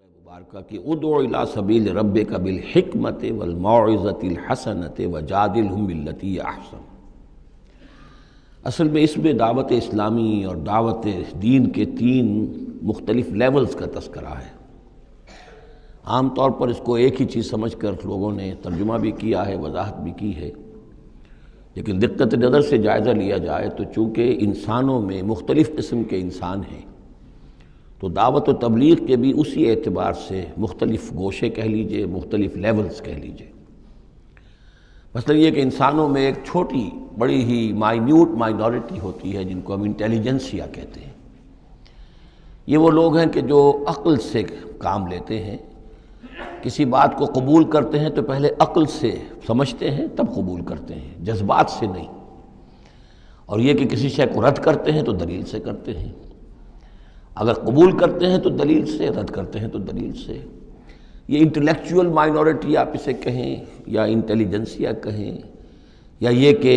مبارکہ کہ ادعو الی سبیل ربک بالحکمت والموعظۃ الحسنۃ وجادلھم باللتی ہی احسن۔ اصل میں اس میں دعوت اسلامی اور دعوت دین کے تین مختلف لیولز کا تذکرہ ہے۔ عام طور پر اس کو ایک ہی چیز سمجھ کر لوگوں نے ترجمہ بھی کیا ہے، وضاحت بھی کی ہے، لیکن دقت نظر سے جائزہ لیا جائے تو چونکہ انسانوں میں مختلف قسم کے انسان ہیں تو دعوت و تبلیغ کے بھی اسی اعتبار سے مختلف گوشے کہہ لیجئے، مختلف لیولز کہہ لیجئے۔ مثلا یہ کہ انسانوں میں ایک چھوٹی بڑی ہی مائنیوٹ مائنورٹی ہوتی ہے جن کو ہم انٹیلیجنسیا کہتے ہیں۔ یہ وہ لوگ ہیں کہ جو عقل سے کام لیتے ہیں، کسی بات کو قبول کرتے ہیں تو پہلے عقل سے سمجھتے ہیں تب قبول کرتے ہیں، جذبات سے نہیں۔ اور یہ کہ کسی شے کو رد کرتے ہیں تو دلیل سے کرتے ہیں، اگر قبول کرتے ہیں تو دلیل سے، رد کرتے ہیں تو دلیل سے۔ یہ انٹلیکچوئل مائنورٹی آپ اسے کہیں یا انٹیلیجنسیا کہیں، یا یہ کہ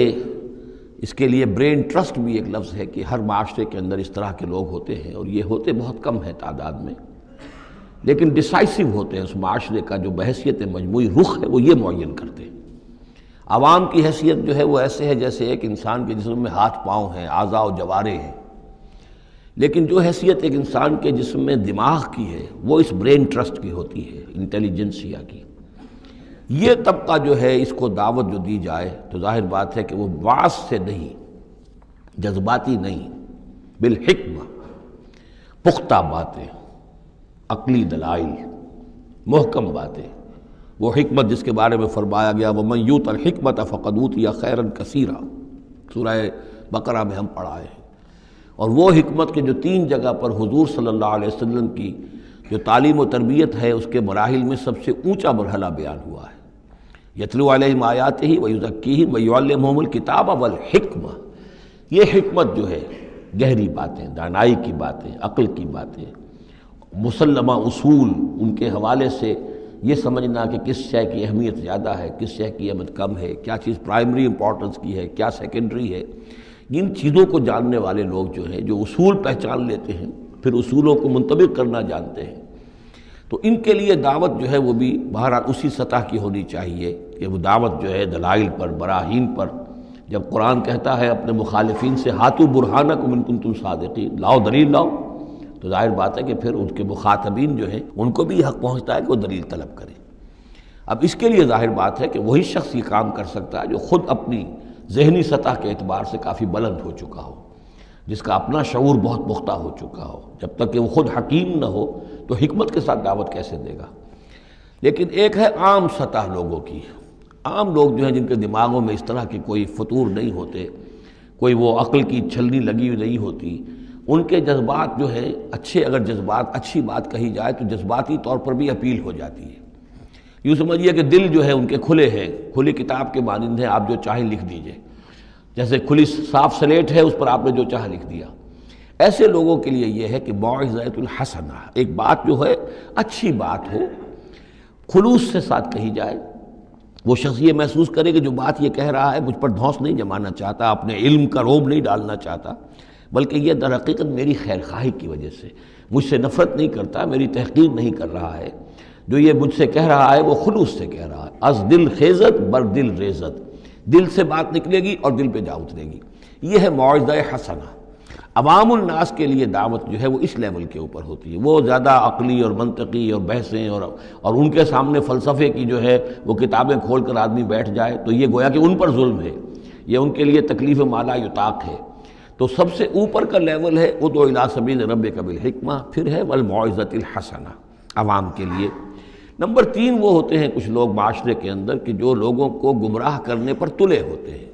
اس کے لیے برین ٹرسٹ بھی ایک لفظ ہے کہ ہر معاشرے کے اندر اس طرح کے لوگ ہوتے ہیں، اور یہ ہوتے بہت کم ہیں تعداد میں، لیکن ڈیسائسو ہوتے ہیں۔ اس معاشرے کا جو بحیثیت مجموعی رخ ہے وہ یہ معین کرتے ہیں۔ عوام کی حیثیت جو ہے وہ ایسے ہے جیسے ایک انسان کے جسم میں ہاتھ پاؤں ہیں، اعضاء و جوارے ہیں، لیکن جو حیثیت ایک انسان کے جسم میں دماغ کی ہے وہ اس برین ٹرسٹ کی ہوتی ہے، انٹیلیجنسیا کی۔ یہ طبقہ جو ہے اس کو دعوت جو دی جائے تو ظاہر بات ہے کہ وہ واعظ سے نہیں، جذباتی نہیں، بالحکمہ، پختہ باتیں، عقلی دلائل، محکم باتیں، وہ حکمت جس کے بارے میں فرمایا گیا وَمَن یُؤْتَ الْحِکْمَةَ فَقَدْ أُوتِیَ خَیْرًا کَثِیرًا، سورہ بقرہ میں ہم پڑھائے ہیں۔ اور وہ حکمت کے جو تین جگہ پر حضور صلی اللہ علیہ وسلم کی جو تعلیم و تربیت ہے اس کے مراحل میں سب سے اونچا مرحلہ بیان ہوا ہے، یتلو علیہم آیاتہ ویزکیہم ویعلمہم الکتاب والحکمہ۔ یہ حکمت جو ہے گہری باتیں، دانائی کی باتیں، عقل کی باتیں، مسلمہ اصول، ان کے حوالے سے یہ سمجھنا کہ کس شے کی اہمیت زیادہ ہے، کس شے کی اہمیت کم ہے، کیا چیز پرائمری امپورٹنس کی ہے، کیا سیکنڈری ہے۔ ان چیزوں کو جاننے والے لوگ جو ہیں، جو اصول پہچان لیتے ہیں، پھر اصولوں کو منطبق کرنا جانتے ہیں، تو ان کے لیے دعوت جو ہے وہ بھی بہرحال اسی سطح کی ہونی چاہیے کہ وہ دعوت جو ہے دلائل پر، براہین پر۔ جب قرآن کہتا ہے اپنے مخالفین سے ہاتوا برہانکم ان کنتم صادقین، لاؤ دلیل لاؤ، تو ظاہر بات ہے کہ پھر ان کے مخاطبین جو ہیں ان کو بھی حق پہنچتا ہے کہ وہ دلیل طلب کریں۔ اب اس کے لیے ظاہر بات ہے کہ وہی شخص یہ کام کر سکتا ہے جو خود اپنی ذہنی سطح کے اعتبار سے کافی بلند ہو چکا ہو، جس کا اپنا شعور بہت پختہ ہو چکا ہو۔ جب تک کہ وہ خود حکیم نہ ہو تو حکمت کے ساتھ دعوت کیسے دے گا؟ لیکن ایک ہے عام سطح لوگوں کی، عام لوگ جو ہیں جن کے دماغوں میں اس طرح کے کوئی فطور نہیں ہوتے، کوئی وہ عقل کی چھلنی لگی ہوئی نہیں ہوتی، ان کے جذبات جو ہیں اچھے، اگر جذبات اچھی بات کہی جائے تو جذباتی طور پر بھی اپیل ہو جاتی ہے۔ یوں سمجھیے کہ دل جو ہے ان کے کھلے ہیں، کھلی کتاب کے مانند ہیں، آپ جو چاہیں لکھ دیجئے، جیسے کھلی صاف سلیٹ ہے اس پر آپ نے جو چاہا لکھ دیا۔ ایسے لوگوں کے لیے یہ ہے کہ موعظۃ الحسنہ، ایک بات جو ہے اچھی بات ہو، خلوص سے ساتھ کہی جائے، وہ شخص یہ محسوس کرے کہ جو بات یہ کہہ رہا ہے مجھ پر دھونس نہیں جمانا چاہتا، اپنے علم کا روب نہیں ڈالنا چاہتا، بلکہ یہ در حقیقت میری خیر خواہی کی وجہ سے، مجھ سے نفرت نہیں کرتا، میری تحقیر نہیں کر رہا ہے، جو یہ مجھ سے کہہ رہا ہے وہ خلوص سے کہہ رہا ہے۔ از دل خیزت بر دل ریزت، دل سے بات نکلے گی اور دل پہ جا اترے گی۔ یہ ہے موعظہ حسنہ۔ عوام الناس کے لیے دعوت جو ہے وہ اس لیول کے اوپر ہوتی ہے، وہ زیادہ عقلی اور منطقی اور بحثیں اور ان کے سامنے فلسفے کی جو ہے وہ کتابیں کھول کر آدمی بیٹھ جائے تو یہ گویا کہ ان پر ظلم ہے، یہ ان کے لیے تکلیف مالا یطاق ہے۔ تو سب سے اوپر کا لیول ہے ادعو الی سبیل ربک بالحکمہ، پھر ہے والموعظۃ الحسنہ عوام کے لیے۔ نمبر 3 وہ ہوتے ہیں کچھ لوگ معاشرے کے اندر کہ جو لوگوں کو گمراہ کرنے پر تلے ہوتے ہیں۔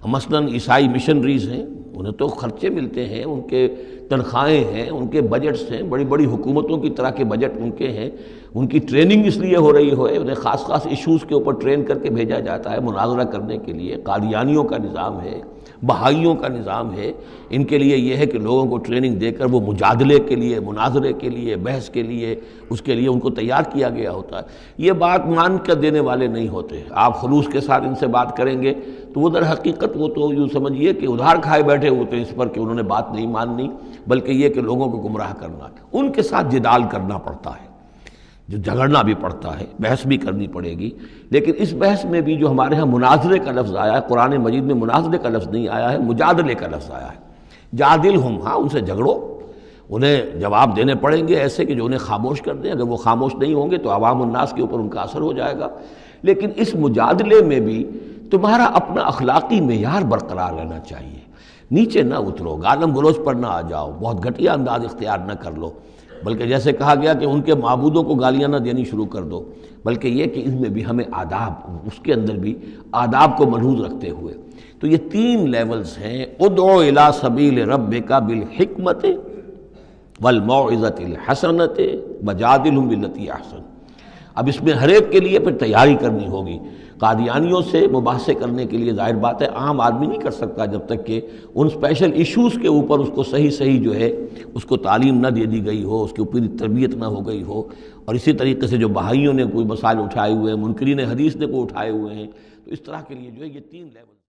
مثلاً عیسائی مشنریز ہیں، انہیں تو خرچے ملتے ہیں، ان کے تنخواہیں ہیں، ان کے بجٹس ہیں، بڑی بڑی حکومتوں کی طرح کے بجٹ ان کے ہیں، ان کی ٹریننگ اس لیے ہو رہی ہے، انہیں خاص ایشوز کے اوپر ٹرین کر کے بھیجا جاتا ہے مناظرہ کرنے کے لیے، قادیانیوں کا نظام ہے، بہائیوں کا نظام ہے، ان کے لیے یہ ہے کہ لوگوں کو ٹریننگ دے کر وہ مجادلے کے لیے، مناظرے کے لیے، بحث کے لیے، اس کے لیے ان کو تیار کیا گیا ہوتا ہے۔ یہ بات مان کر دینے والے نہیں ہوتے۔ آپ خلوص کے ساتھ ان سے بات کریں گے تو وہ در حقیقت وہ تو یوں سمجھیے کہ ادھار کھائے بیٹھے ہوتے ہیں اس پر کہ انہوں نے بات نہیں ماننی، بلکہ یہ کہ لوگوں کو گمراہ کرنا۔ ان کے ساتھ جدال کرنا پڑتا ہے، جو جھگڑنا بھی پڑتا ہے، بحث بھی کرنی پڑے گی۔ لیکن اس بحث میں بھی جو ہمارے ہاں مناظرے کا لفظ آیا ہے، قرآن مجید میں مناظرے کا لفظ نہیں آیا ہے، مجادلے کا لفظ آیا ہے۔ جادلہم، ہاں ان سے جھگڑو، انہیں جواب دینے پڑیں گے ایسے کہ جو انہیں خاموش کر دیں۔ اگر وہ خاموش نہیں ہوں گے تو عوام الناس کے اوپر ان کا اثر ہو جائے گا۔ لیکن اس مجادلے میں بھی تمہارا اپنا اخلاقی معیار برقرار رہنا چاہیے، نیچے نہ اترو، گالم گلوچ پر نہ آ جاؤ، بہت گھٹیا انداز اختیار نہ کر لو، بلکہ جیسے کہا گیا کہ ان کے معبودوں کو گالیاں نہ دینی شروع کر دو، بلکہ یہ کہ ان میں بھی ہمیں آداب، اس کے اندر بھی آداب کو ملحوظ رکھتے ہوئے۔ تو یہ 3 لیولز ہیں، ادعو الی سبیل ربک بالحکمت والموعظۃ الحسنۃ وجادلہم باللتی احسن۔ اب اس میں ہر ایک کے لیے پھر تیاری کرنی ہوگی۔ قادیانیوں سے مباحثے کرنے کے لیے ظاہر بات ہے عام آدمی نہیں کر سکتا جب تک کہ ان اسپیشل ایشوز کے اوپر اس کو صحیح جو ہے اس کو تعلیم نہ دے دی گئی ہو، اس کے اوپر تربیت نہ ہو گئی ہو۔ اور اسی طریقے سے جو بہائیوں نے کوئی مسائل اٹھائے ہوئے ہیں، منکرین حدیث نے کوئی اٹھائے ہوئے ہیں، تو اس طرح کے لیے جو ہے یہ 3 لیول